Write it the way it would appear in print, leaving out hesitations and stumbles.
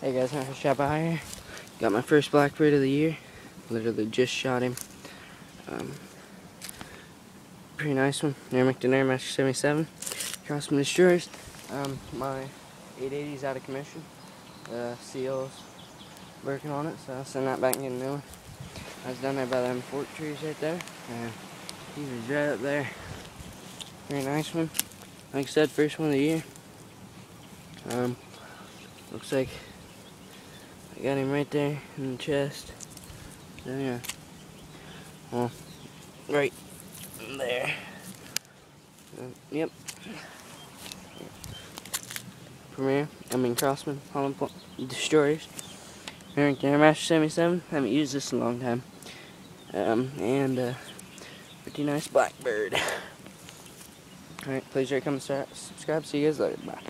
Hey guys, I'm shot by here. Got my first blackbird of the year. Literally just shot him. Pretty nice one. Remington Air Master 77. Crossman destroyers. My 880's out of commission. The CO's working on it, so I'll send that back and get a new one. I was down there by them fork trees right there, and he was right up there. Very nice one. Like I said, first one of the year. Looks like I got him right there in the chest. So yeah. Well, right there. Yep. Crossman, Holland destroyers. Remington Air Master 77. Haven't used this in a long time. Pretty nice blackbird. Alright, please rate, comment, subscribe. See you guys later. Bye.